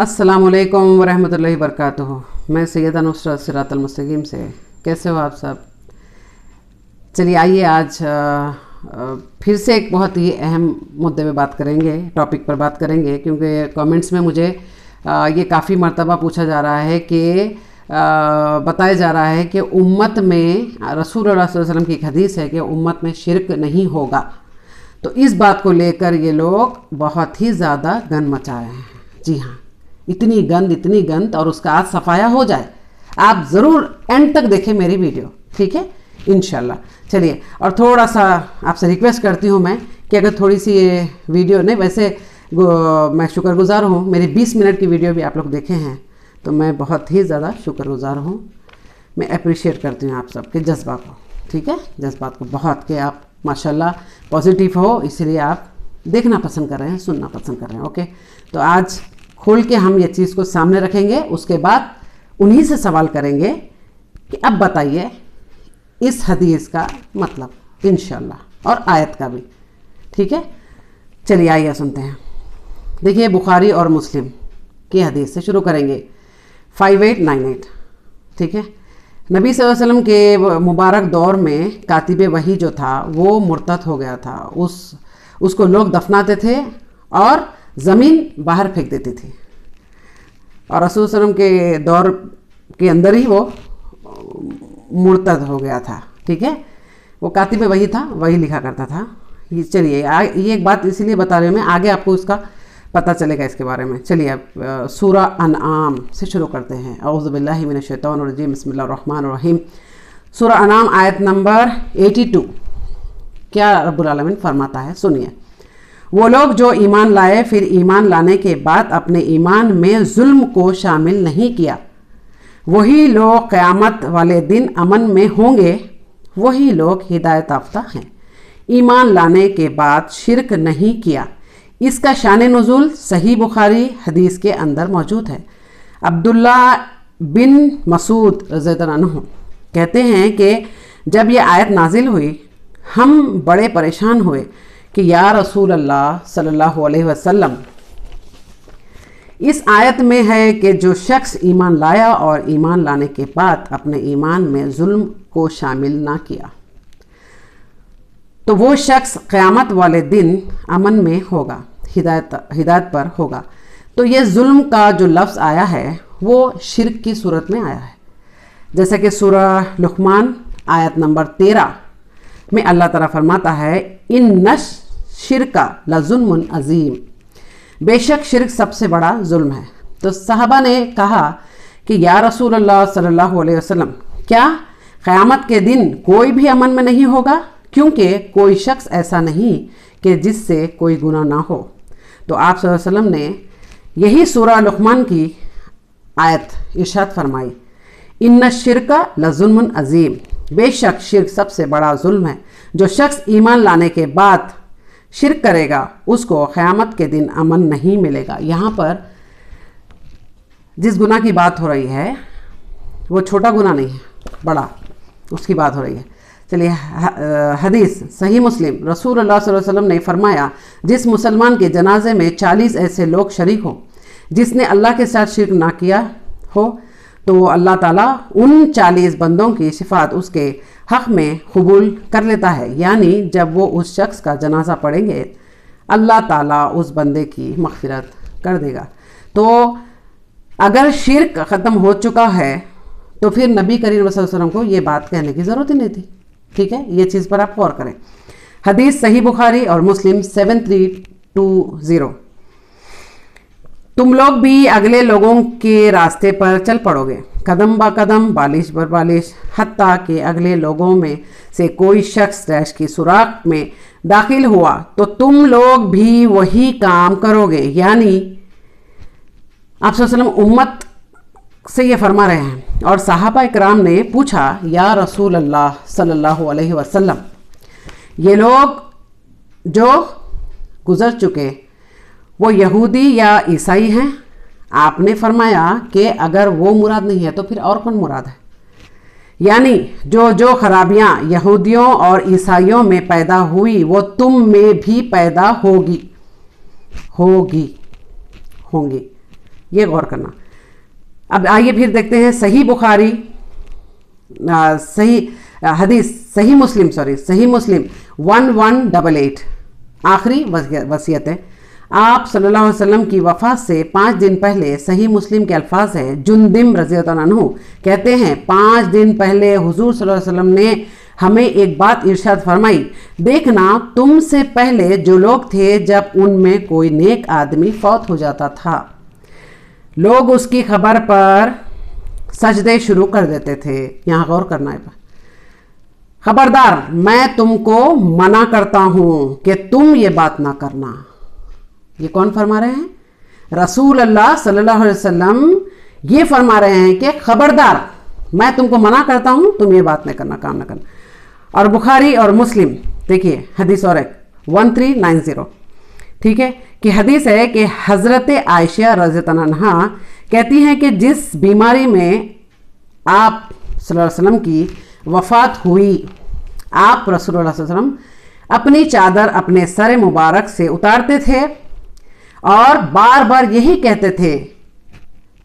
अस्सलाम वालेकुम वरहमतुल्लाहि वबरकातुहू। मैं सैयदा नुसरत सिरातल मुस्तकीम से। कैसे हो आप सब? चलिए आइए आज फिर से एक बहुत ही अहम मुद्दे पे बात करेंगे, टॉपिक पर बात करेंगे, क्योंकि कमेंट्स में मुझे ये काफ़ी मर्तबा पूछा जा रहा है कि बताया जा रहा है कि उम्मत में रसूल सल्लल्लाहु अलैहि वसल्लम की एक हदीस है कि उम्मत में शिरक नहीं होगा। तो इस बात को लेकर ये लोग बहुत ही ज़्यादा गंद मचाए हैं। जी हाँ, इतनी गंद और उसका आज सफाया हो जाए। आप ज़रूर एंड तक देखें मेरी वीडियो, ठीक है, इंशाल्लाह। चलिए, और थोड़ा सा आपसे रिक्वेस्ट करती हूँ मैं कि अगर थोड़ी सी ये वीडियो नहीं, वैसे मैं शुक्रगुजार हूँ, मेरी 20 मिनट की वीडियो भी आप लोग देखे हैं तो मैं बहुत ही ज़्यादा शुक्रगुजार हूँ। मैं अप्रिशिएट करती हूँ आप सबके जज्बा को, ठीक है, जज्बात को बहुत, कि आप माशाल्लाह पॉजिटिव हो, इसलिए आप देखना पसंद कर रहे हैं, सुनना पसंद कर रहे हैं। ओके, तो आज खोल के हम ये चीज़ को सामने रखेंगे, उसके बाद उन्हीं से सवाल करेंगे कि अब बताइए इस हदीस का मतलब, इंशाल्लाह, और आयत का भी, ठीक है। चलिए आइए सुनते हैं। देखिए, बुखारी और मुस्लिम की हदीस से शुरू करेंगे, 5898, ठीक है। नबी सल्लल्लाहु अलैहि वसल्लम के मुबारक दौर में कातिब वही जो था वो मुर्तद हो गया था। उसको लोग दफनाते थे और ज़मीन बाहर फेंक देती थी, और रसूल सल्लल्लाहु अलैहि वसल्लम के दौर के अंदर ही वो मुर्तद हो गया था, ठीक है। वो कातिब वही था, वही लिखा करता था। ये चलिए ये एक बात इसीलिए बता रही हूँ मैं, आगे आपको उसका पता चलेगा इसके बारे में। चलिए अब सूरा अनआम से शुरू करते हैं। औज़ु बिल्लाहि मिनश शैतानिर रजीम, बिस्मिल्लाहिर रहमानिर रहीम। सूरा अनआम आयत नंबर 82। क्या रब्बुल आलमीन फरमाता है, सुनिए। वो लोग जो ईमान लाए फिर ईमान लाने के बाद अपने ईमान में जुल्म को शामिल नहीं किया, वही लोग क़यामत वाले दिन अमन में होंगे, वही लोग हिदायत याफ्ता हैं। ईमान लाने के बाद शिरक नहीं किया। इसका शान नुज़ूल सही बुखारी हदीस के अंदर मौजूद है। अब्दुल्ला बिन मसूद रज़ियल्लाहु अन्हु कहते हैं कि जब यह आयत नाजिल हुई हम बड़े परेशान हुए कि या रसूल अल्लाह सल्लल्लाहु अलैहि वसल्लम, इस आयत में है कि जो शख्स ईमान लाया और ईमान लाने के बाद अपने ईमान में जुल्म को शामिल ना किया तो वो शख्स क़यामत वाले दिन अमन में होगा, हिदायत पर होगा। तो ये जुल्म का जो लफ्ज़ आया है वो शिरक की सूरत में आया है। जैसे कि सूरा लुक़मान आयत नंबर 13 में अल्लाह ताला फरमाता है, इन्नश शिरका लज़ुल्मुन अज़ीम, बेशक शिरक सबसे बड़ा जुल्म है। तो सहाबा ने कहा कि या रसूल अल्लाह सल्लल्लाहु अलैहि वसल्लम, क्या क़यामत के दिन कोई भी अमन में नहीं होगा? क्योंकि कोई शख्स ऐसा नहीं कि जिससे कोई गुनाह ना हो। तो आप सल्लल्लाहु अलैहि वसल्लम ने यही सूरा लुक़मान की आयत इरशाद फरमाई, इन्ना शिरका लज़ुल्मुन अज़ीम, बेशक शिरक सबसे बड़ा जुल्म है। जो शख्स ईमान लाने के बाद शिरक करेगा उसको क़यामत के दिन अमन नहीं मिलेगा। यहाँ पर जिस गुनाह की बात हो रही है वो छोटा गुनाह नहीं है, बड़ा, उसकी बात हो रही है। चलिए हदीस सही मुस्लिम, रसूल अल्लाह सल्लल्लाहु अलैहि वसल्लम ने फरमाया, जिस मुसलमान के जनाजे में 40 ऐसे लोग शरीक हों जिसने अल्लाह के साथ शिरक ना किया हो तो अल्लाह ताला उन 40 बंदों की शिफात उसके हक़ में कबूल कर लेता है। यानी जब वो उस शख्स का जनाजा पढ़ेंगे अल्लाह ताला उस बंदे की मग़फ़िरत कर देगा। तो अगर शिरक ख़त्म हो चुका है तो फिर नबी करीम सल्लल्लाहु अलैहि वसल्लम को ये बात कहने की ज़रूरत ही नहीं थी, ठीक है। ये चीज़ पर आप गौर करें। हदीस सही बुखारी और मुस्लिम 7320, तुम लोग भी अगले लोगों के रास्ते पर चल पड़ोगे, कदम बा कदम, बालिश बर बालिश, हत्ता कि अगले लोगों में से कोई शख्स रैश की सुराख में दाखिल हुआ तो तुम लोग भी वही काम करोगे। यानी आप सल्लल्लाहु अलैहि वसल्लम उम्मत से ये फरमा रहे हैं। और सहाबा इकराम ने पूछा, या रसूल अल्लाह सल्लल्लाहु अलैहि वसल्लम, ये लोग जो गुज़र चुके वो यहूदी या ईसाई हैं? आपने फरमाया कि अगर वो मुराद नहीं है तो फिर और कौन मुराद है? यानी जो खराबियाँ यहूदियों और ईसाइयों में पैदा हुई वो तुम में भी पैदा होंगी। ये गौर करना। अब आइए फिर देखते हैं सही बुखारी, सही हदीस, सही मुस्लिम 1188, आखिरी वसीयत है। आप सल्लल्लाहु अलैहि वसल्लम की वफ़ात से 5 दिन पहले सही मुस्लिम के अल्फाज है, जुंदिम रज़ियल्लाहु अन्हु कहते हैं 5 दिन पहले हुजूर सल्लल्लाहु अलैहि वसल्लम ने हमें एक बात इरशाद फरमाई, देखना तुमसे पहले जो लोग थे जब उनमें कोई नेक आदमी फौत हो जाता था, लोग उसकी खबर पर सजदे शुरू कर देते थे। यहाँ गौर करना है, खबरदार मैं तुमको मना करता हूँ कि तुम ये बात ना करना। ये कौन फरमा रहे हैं? रसूल अल्लाह सल्लल्लाहु अलैहि वसल्लम ये फरमा रहे हैं कि खबरदार मैं तुमको मना करता हूँ, तुम ये बात नहीं करना, काम ना करना। और बुखारी और मुस्लिम देखिए हदीस और एक 1390, ठीक है, कि हदीस है कि हज़रत आयशा रज़ियल्लाहु अन्हा कहती हैं कि जिस बीमारी में आप सल्लल्लाहु अलैहि वसल्लम की वफ़ात हुई, आप रसूलुल्लाह सल्लल्लाहु अलैहि वसल्लम अपनी चादर अपने सर मुबारक से उतारते थे और बार बार यही कहते थे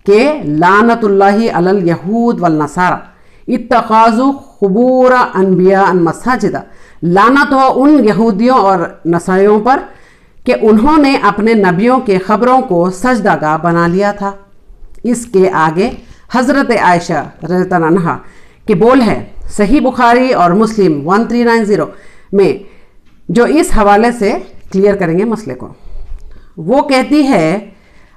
कि लानतुल्लाहि अलल यहूद वल नसारा इत्तखाज़ु खुबूर अनबिया मसाजिदा, लानत हो उन यहूदियों और नसारियों पर कि उन्होंने अपने नबियों के ख़बरों को सजदागाह बना लिया था। इसके आगे हज़रत आयशा रज़ियल्लाहु अन्हा के बोल है सही बुखारी और मुस्लिम 1390 में, जो इस हवाले से क्लियर करेंगे मसले को। वो कहती है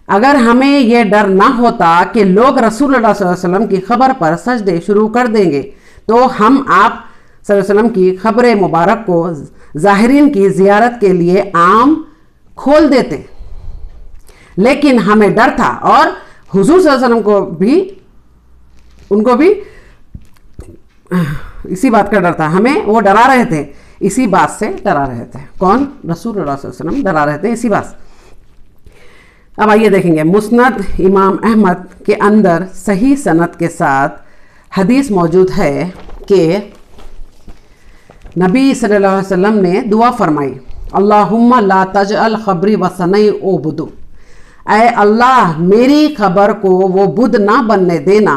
अगर हमें यह डर ना होता कि लोग रसूलुल्लाह सल्लल्लाहु अलैहि वसल्लम की खबर पर सजदे शुरू कर देंगे तो हम आप सल्लल्लाहु अलैहि वसल्लम की खबर मुबारक को ज़ाहिरीन की ज़ियारत के लिए आम खोल देते, लेकिन हमें डर था और हुजूर सल्लल्लाहु अलैहि वसल्लम को भी, उनको भी इसी बात का डर था, हमें वो डरा रहे थे, इसी बात से डरा रहे थे। कौन? रसूलुल्लाह सल्लल्लाहु अलैहि वसल्लम डरा रहे थे इसी बात। अब आइए देखेंगे मुस्नद इमाम अहमद के अंदर सही सनद के साथ हदीस मौजूद है कि नबी सल्लल्लाहु अलैहि वसल्लम ने दुआ फरमाई, अल्लाहुम्मा ला तजअल खबरी वसनई ओबुदु, ऐ अल्लाह मेरी खबर को वो बुध ना बनने देना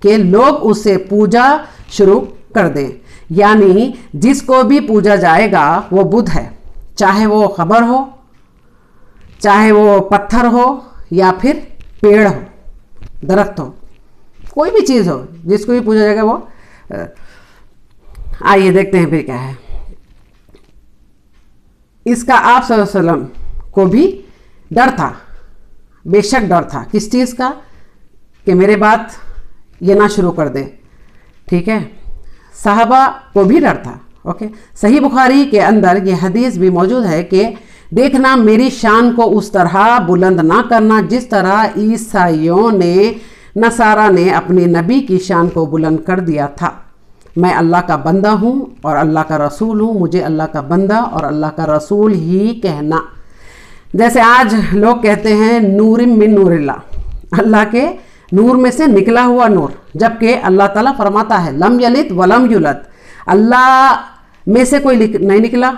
कि लोग उसे पूजा शुरू कर दें। यानी जिसको भी पूजा जाएगा वो बुध है, चाहे वो खबर हो, चाहे वो पत्थर हो या फिर पेड़ हो, दरख्त हो, कोई भी चीज़ हो, जिसको भी पूजा जाएगा वो। आइए देखते हैं फिर क्या है। इसका आप सल्लल्लाहु अलैहि वसल्लम को भी डर था, बेशक डर था, किस चीज़ का? कि मेरे बात ये ना शुरू कर दे, ठीक है। साहबा को भी डर था। ओके, सही बुखारी के अंदर ये हदीस भी मौजूद है कि देखना मेरी शान को उस तरह बुलंद ना करना जिस तरह ईसाइयों ने, नसारा ने अपनी नबी की शान को बुलंद कर दिया था। मैं अल्लाह का बंदा हूँ और अल्लाह का रसूल हूँ, मुझे अल्लाह का बंदा और अल्लाह का रसूल ही कहना। जैसे आज लोग कहते हैं नूरिम मिन नूरिल्लाह, अल्लाह के नूर में से निकला हुआ नूर, जबकि अल्लाह ताला फरमाता है लम यलिद वलम युलद, अल्लाह में से कोई नहीं निकला,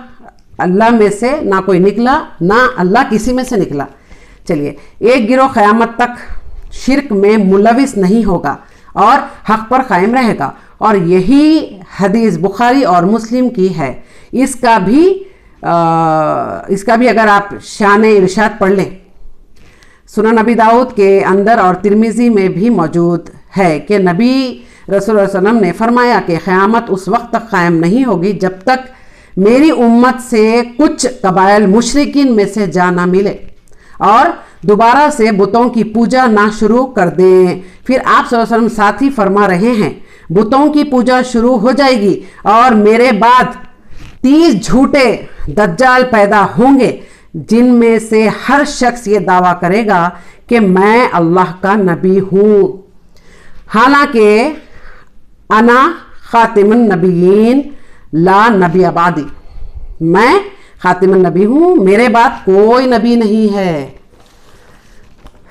अल्लाह में से ना कोई निकला, ना अल्लाह किसी में से निकला। चलिए, एक गिरोह क़यामत तक शिरक में मुलविस नहीं होगा और हक़ पर कायम रहेगा, और यही हदीस बुखारी और मुस्लिम की है। इसका भी अगर आप शान इरशाद पढ़ लें, सुनन नबी दाऊद के अंदर और तिरमिज़ी में भी मौजूद है कि नबी रसूलुल्लाह सल्लल्लाहु अलैहि वसल्लम ने फरमाया कि क़यामत उस वक्त तक कायम नहीं होगी जब तक मेरी उम्मत से कुछ कबाइल मुशरिकीन में से जा ना मिले और दोबारा से बुतों की पूजा ना शुरू कर दें। फिर आप सल्लल्लाहु अलैहि वसल्लम साथ ही फरमा रहे हैं बुतों की पूजा शुरू हो जाएगी और मेरे बाद 30 झूठे दज्जाल पैदा होंगे जिनमें से हर शख्स ये दावा करेगा कि मैं अल्लाह का नबी हूँ, हालांकि अना खातिमुन नबीयीन ला नबी आबादी, मैं खातिमुन नबी हूँ, मेरे बाद कोई नबी नहीं है।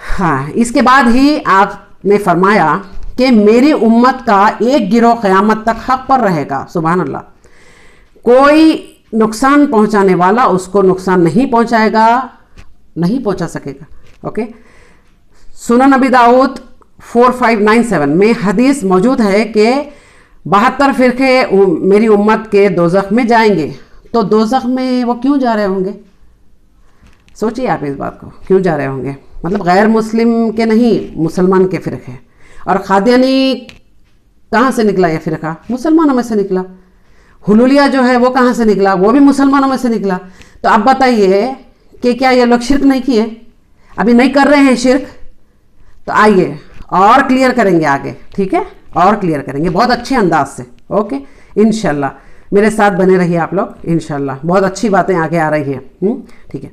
हाँ, इसके बाद ही आपने फरमाया कि मेरी उम्मत का एक गिरोह क़यामत तक हक़ पर रहेगा। सुभान अल्लाह, कोई नुकसान पहुंचाने वाला उसको नुकसान नहीं पहुंचाएगा, नहीं पहुंचा सकेगा। ओके, सुनन नबी दाऊद 4597 में हदीस मौजूद है कि 72 फिरके मेरी उम्मत के दोज़ख में जाएंगे। तो दोज़ख में वो क्यों जा रहे होंगे? सोचिए आप इस बात को, क्यों जा रहे होंगे? मतलब गैर मुस्लिम के नहीं, मुसलमान के फिरके। और कादियानी कहाँ से निकला ये फिरका? मुसलमानों में से निकला। हुलूलिया जो है वो कहाँ से निकला? वो भी मुसलमानों में से निकला। तो अब बताइए कि क्या ये लोग शिरक नहीं किए? अभी नहीं कर रहे हैं शिरक? तो आइए और क्लियर करेंगे आगे, ठीक है? और क्लियर करेंगे बहुत अच्छे अंदाज से। ओके, इंशाल्लाह मेरे साथ बने रहिए आप लोग, इंशाल्लाह बहुत अच्छी बातें आगे आ रही हैं। ठीक है,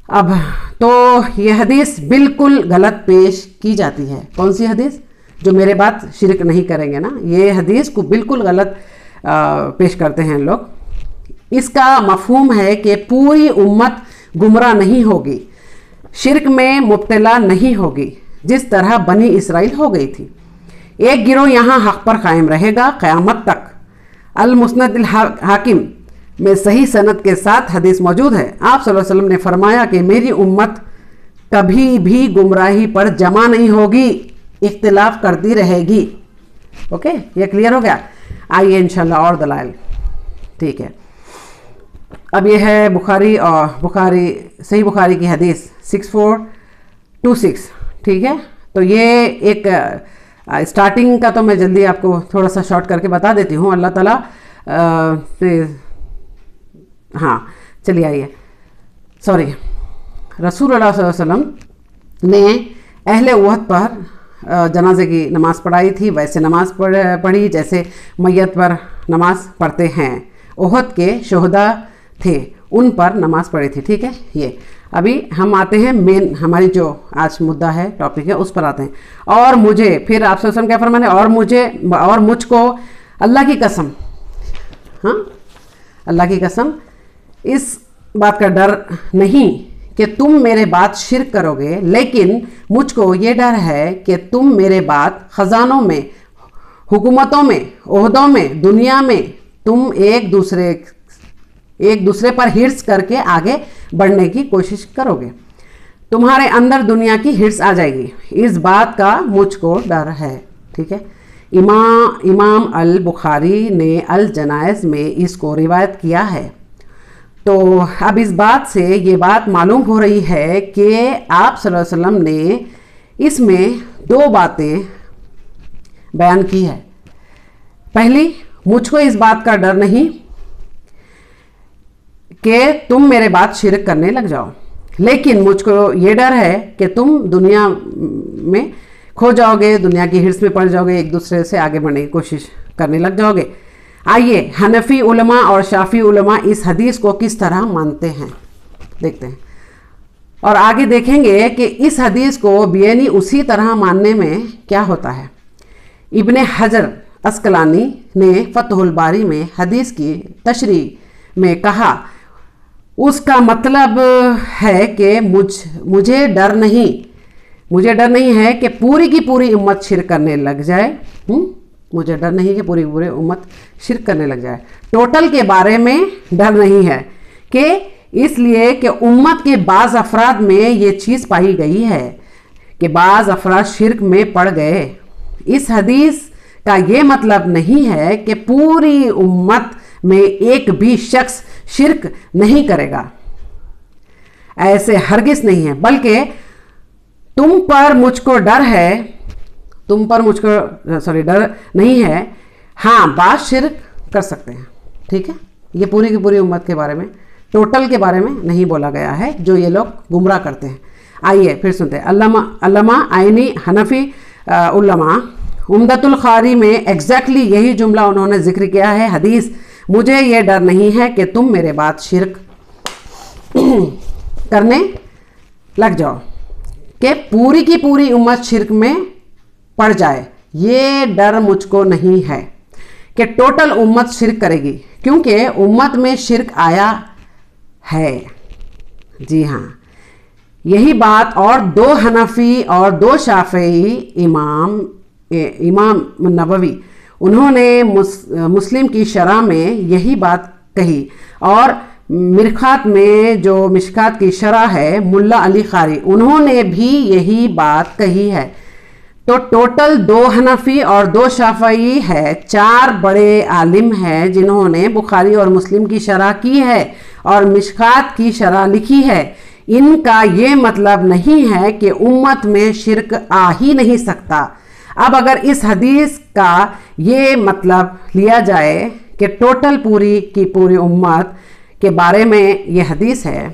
अब तो ये हदीस बिल्कुल गलत पेश की जाती है। कौन सी हदीस? जो मेरे बात शिरक नहीं करेंगे ना, ये हदीस को बिल्कुल गलत पेश करते हैं लोग। इसका मफहूम है कि पूरी उम्मत गुमराह नहीं होगी, शिरक में मुब्तला नहीं होगी, जिस तरह बनी इसराइल हो गई थी। एक गिरोह यहाँ हक पर कायम रहेगा क़यामत तक। अल मुस्नद हाकिम में सही सनद के साथ हदीस मौजूद है। आप सल्लल्लाहु अलैहि वसल्लम ने फरमाया कि मेरी उम्मत कभी भी गुमराही पर जमा नहीं होगी, इख्तिलाफ करती रहेगी। ओके, ये क्लियर हो गया? आइए इंशाल्लाह और दलाइल। ठीक है, अब ये है बुखारी सही बुखारी की हदीस 6426। ठीक है, तो ये एक स्टार्टिंग का तो मैं जल्दी आपको थोड़ा सा शॉर्ट करके बता देती हूँ। अल्लाह ताला हाँ चलिए आइए, सॉरी, रसूलुल्लाह सल्लल्लाहु अलैहि वसल्लम ने अहले उहद पर जनाजे की नमाज़ पढ़ाई थी। वैसे नमाज़ पढ़ी जैसे मैयत पर नमाज़ पढ़ते हैं। उहद के शोहदा थे, उन पर नमाज़ पढ़ी थी। ठीक है, ये अभी हम आते हैं मेन, हमारी जो आज मुद्दा है, टॉपिक है, उस पर आते हैं। और मुझे फिर आप सल्लल्लाहु क्या फरमाने, और मुझको अल्लाह की कसम, हाँ अल्लाह की कसम, इस बात का डर नहीं कि तुम मेरे बाद शिरक करोगे, लेकिन मुझको ये डर है कि तुम मेरे बाद ख़जानों में, हुकूमतों में, ओहदों में, दुनिया में तुम एक दूसरे पर हिर्स करके आगे बढ़ने की कोशिश करोगे। तुम्हारे अंदर दुनिया की हिर्स आ जाएगी, इस बात का मुझको डर है। ठीक है, इमाम अल बुखारी ने अल जनाइज़ में इसको रिवायत किया है। तो अब इस बात से ये बात मालूम हो रही है कि आप सल्लल्लाहु अलैहि वसल्लम ने इसमें दो बातें बयान की है। पहली, मुझको इस बात का डर नहीं कि तुम मेरे बाद शिरक करने लग जाओ, लेकिन मुझको ये डर है कि तुम दुनिया में खो जाओगे, दुनिया की हिर्स में पड़ जाओगे, एक दूसरे से आगे बढ़ने की कोशिश करने लग जाओगे। आइए हनफी उलमा और शाफी उलमा इस हदीस को किस तरह मानते हैं देखते हैं, और आगे देखेंगे कि इस हदीस को बेअनी उसी तरह मानने में क्या होता है। इब्ने हजर अस्कलानी ने फतहुल बारी में हदीस की तशरीह में कहा, उसका मतलब है कि मुझे डर नहीं है कि पूरी की पूरी उम्मत शिरक करने लग जाए। मुझे डर नहीं कि पूरी की पूरी उम्मत शिरक करने लग जाए। टोटल के बारे में डर नहीं है कि इसलिए कि उम्मत के बाज़ अफराद में ये चीज़ पाई गई है कि बाज़ अफराद शिरक में पड़ गए। इस हदीस का ये मतलब नहीं है कि पूरी उम्मत में एक भी शख्स शिरक नहीं करेगा, ऐसे हरगिज़ नहीं है, बल्कि तुम पर मुझको डर नहीं है। हाँ, बात शिरक कर सकते हैं। ठीक है, ये पूरी की पूरी उम्मत के बारे में, टोटल के बारे में नहीं बोला गया है जो ये लोग गुमराह करते हैं। आइए फिर सुनते हैं। अल्लामा आइनी हनफी उलमा उम्दतुल क़ारी में एग्जैक्टली यही जुमला उन्होंने जिक्र किया है। हदीस, मुझे ये डर नहीं है कि तुम मेरे बाद शिरक करने लग जाओ, कि पूरी की पूरी उम्मत शिरक में पड़ जाए। ये डर मुझको नहीं है कि टोटल उम्मत शिरक करेगी, क्योंकि उम्मत में शिरक आया है। जी हाँ, यही बात और दो हनफी और दो शाफई इमाम नबवी, उन्होंने मुस्लिम की शरह में यही बात कही, और मिरखात में जो मिशकात की शरह है मुल्ला अली कारी, उन्होंने भी यही बात कही है। तो टोटल 2 हनफी और 2 शाफई है, 4 बड़े आलिम हैं जिन्होंने बुखारी और मुस्लिम की शरह की है और मिशकात की शरह लिखी है। इनका ये मतलब नहीं है कि उम्मत में शिरक आ ही नहीं सकता। अब अगर इस हदीस का ये मतलब लिया जाए कि टोटल पूरी की पूरी उम्मत के बारे में ये हदीस है,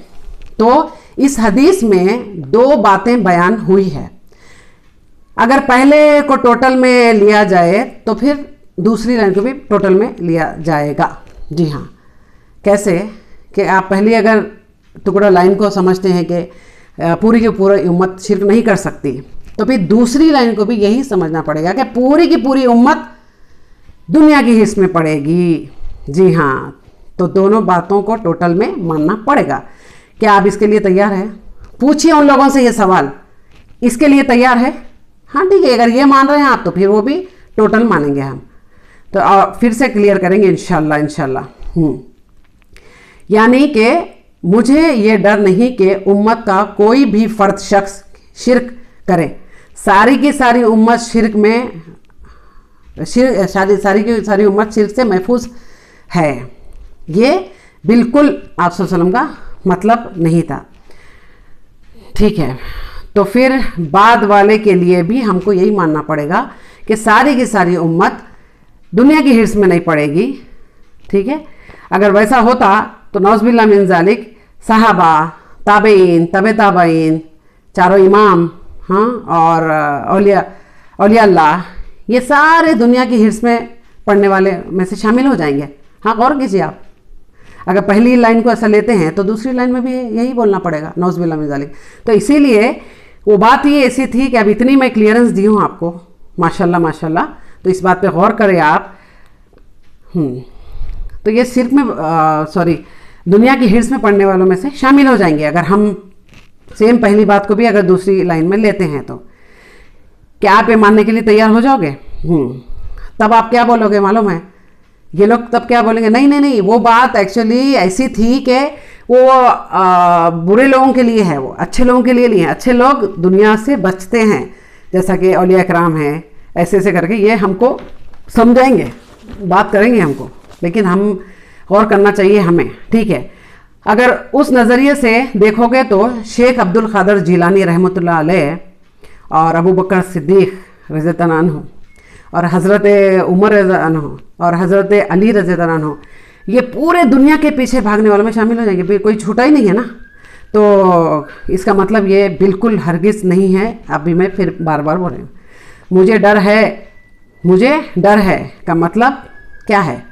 तो इस हदीस में 2 बातें बयान हुई है। अगर पहले को टोटल में लिया जाए तो फिर दूसरी लाइन को भी टोटल में लिया जाएगा। जी हाँ, कैसे कि आप पहली अगर टुकड़ा लाइन को समझते हैं कि पूरी की पूरी उम्मत शिरक नहीं कर सकती, तो फिर दूसरी लाइन को भी यही समझना पड़ेगा कि पूरी की पूरी उम्मत दुनिया की हिस्स में पड़ेगी। जी हाँ, तो दोनों बातों को टोटल में मानना पड़ेगा। क्या आप इसके लिए तैयार हैं? पूछिए उन लोगों से ये सवाल, इसके लिए तैयार है? हाँ ठीक है, अगर ये मान रहे हैं आप तो फिर वो भी टोटल मानेंगे हम। तो फिर से क्लियर करेंगे इंशाल्लाह। यानी कि मुझे ये डर नहीं कि उम्मत का कोई भी फर्द शख्स शिरक करे। सारी की सारी उम्मत शिरक में सारी की सारी उम्मत शिरक से महफूज है, ये बिल्कुल आप सल्लल्लाहु अलैहि वसल्लम का मतलब नहीं था। ठीक है, तो फिर बाद वाले के लिए भी हमको यही मानना पड़ेगा कि सारी की सारी उम्मत दुनिया की हिर्स में नहीं पड़ेगी। ठीक है, अगर वैसा होता तो नौज़बिल्लाह मिन ज़ालिक सहाबा, ताबईन, तबे ताबईन, चारों इमाम, हाँ, और औलिया अल्लाह, ये सारे दुनिया की हिर्स में पढ़ने वाले में से शामिल हो जाएंगे। हाँ, गौर कीजिए आप, अगर पहली लाइन को ऐसा लेते हैं तो दूसरी लाइन में भी यही बोलना पड़ेगा, नौज़बिल्लाह मिन ज़ालिक। तो इसीलिए वो बात ही ऐसी थी कि अब इतनी मैं क्लियरेंस दी हूँ आपको, माशाल्लाह, तो इस बात पे गौर करें आप। तो ये सिर्फ में दुनिया की हिर्स में पढ़ने वालों में से शामिल हो जाएंगे अगर हम सेम पहली बात को भी अगर दूसरी लाइन में लेते हैं। तो क्या आप ये मानने के लिए तैयार हो जाओगे? तब आप क्या बोलोगे मालूम है? ये लोग तब क्या बोलेंगे, नहीं, वो बात एक्चुअली ऐसी थी कि वो बुरे लोगों के लिए है, वो अच्छे लोगों के लिए नहीं है। अच्छे लोग दुनिया से बचते हैं, जैसा कि औलिया इकराम है, ऐसे करके ये हमको समझाएंगे, बात करेंगे हमको, लेकिन हम गौर करना चाहिए हमें। ठीक है, अगर उस नज़रिए से देखोगे तो शेख अब्दुल क़ादिर जिलानी रहमतुल्लाह अलैह और अबू बकर सिद्दीक़ रज़ियल्लाहु अन्हु और हज़रत उमर रज़ियल्लाहु अन्हु और हज़रत अली रज़ियल्लाहु अन्हु, ये पूरे दुनिया के पीछे भागने वालों में शामिल हो जाएंगे, फिर कोई छूटा ही नहीं है ना। तो इसका मतलब ये बिल्कुल हरगिज़ नहीं है। अभी मैं फिर बार बार बोल रही हूँ, मुझे डर है का मतलब क्या है?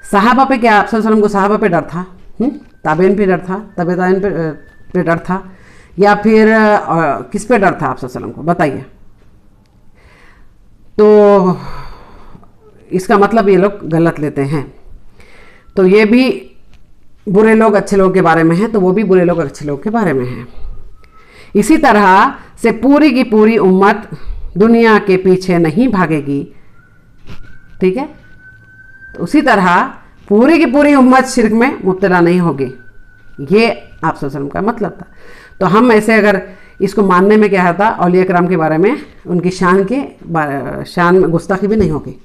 सहाबा पे क्या, आप सल्लल्लाहु अलैहि वसल्लम को सहाबा पे डर था, ताबेन पे डर था, तबे ताबेन पे डर था, या फिर किस पे डर था आप सल्लल्लाहु अलैहि वसल्लम को, बताइए। तो इसका मतलब ये लोग गलत लेते हैं। तो ये भी बुरे लोग अच्छे लोगों के बारे में हैं, तो वो भी बुरे लोग अच्छे लोगों के बारे में हैं। इसी तरह से पूरी की पूरी उम्मत दुनिया के पीछे नहीं भागेगी। ठीक है, तो उसी तरह पूरी की पूरी उम्मत शिरक में मुब्तला नहीं होगी, ये आप सल्लल्लाहु अलैहि वसल्लम का मतलब था। तो हम ऐसे अगर इसको मानने में क्या था, औलिया किराम के बारे में, उनकी शान में गुस्ताखी भी नहीं होगी।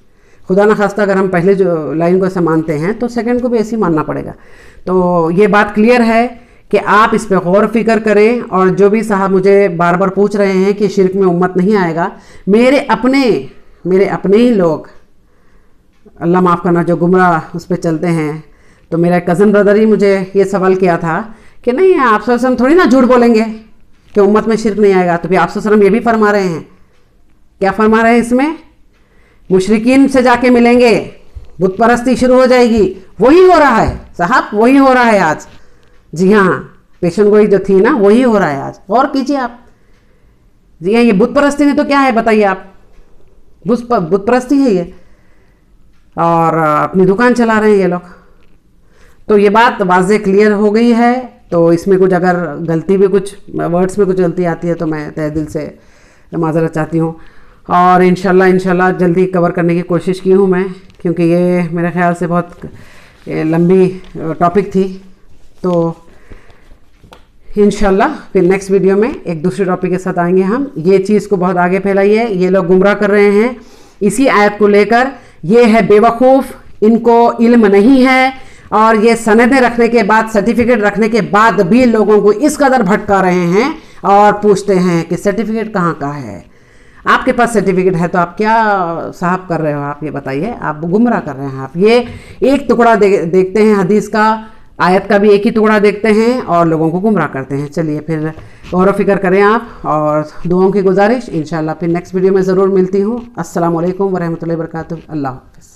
खुदा न खास्ता अगर हम पहले जो लाइन को ऐसा मानते हैं तो सेकंड को भी ऐसे ही मानना पड़ेगा। तो ये बात क्लियर है कि आप इस पर गौर फिक्र करें। और जो भी साहब मुझे बार बार पूछ रहे हैं कि शिरक में उम्मत नहीं आएगा, मेरे अपने ही लोग, अल्लाह माफ़ करना, जो गुमराह उस पर चलते हैं। तो मेरा कज़न ब्रदर ही मुझे ये सवाल किया था कि नहीं, आप सल्लल्लाहु अलैहि वसल्लम थोड़ी ना झूठ बोलेंगे कि उम्मत में शिरक नहीं आएगा। तो फिर आप सल्लल्लाहु अलैहि वसल्लम ये भी फरमा रहे हैं, क्या फरमा रहे हैं इसमें? मुशरिकीन से जाके मिलेंगे, बुत परस्ती शुरू हो जाएगी। वही हो रहा है साहब, वही हो रहा है आज। जी हाँ, पेशन गोई जो थी ना, वही हो रहा है आज। और कीजिए आप। जी हाँ, ये बुत परस्ती ने तो क्या है बताइए आप? बुत परस्ती है ये, और अपनी दुकान चला रहे हैं ये लोग। तो ये बात वाज़े क्लियर हो गई है। तो इसमें कुछ अगर गलती भी, कुछ वर्ड्स में कुछ गलती आती है तो मैं तहे दिल से माज़रत चाहती हूँ। और इंशाल्लाह जल्दी कवर करने की कोशिश की हूँ मैं, क्योंकि ये मेरे ख्याल से बहुत लंबी टॉपिक थी। तो इंशाल्लाह फिर नेक्स्ट वीडियो में एक दूसरे टॉपिक के साथ आएंगे हम। ये चीज़ को बहुत आगे फैलाई है, ये लोग गुमराह कर रहे हैं इसी आयत को लेकर। ये है बेवकूफ़, इनको इल्म नहीं है, और ये सनदें रखने के बाद, सर्टिफिकेट रखने के बाद भी लोगों को इस कदर भटका रहे हैं और पूछते हैं कि सर्टिफिकेट कहाँ का है। आपके पास सर्टिफिकेट है तो आप क्या साहब कर रहे हो, आप ये बताइए, आप गुमराह कर रहे हैं। आप ये एक टुकड़ा देखते हैं हदीस का, आयत का भी एक ही टुकड़ा देखते हैं और लोगों को गुमराह करते हैं। चलिए फिर गौर व फिक्र करें आप, और दुआओं की गुजारिश। इंशाल्लाह फिर नेक्स्ट वीडियो में ज़रूर मिलती हूँ। अस्सलाम वालेकुम वरहमतुल्लाहि वबरकातुहू। अल्लाह हाफ़िज़।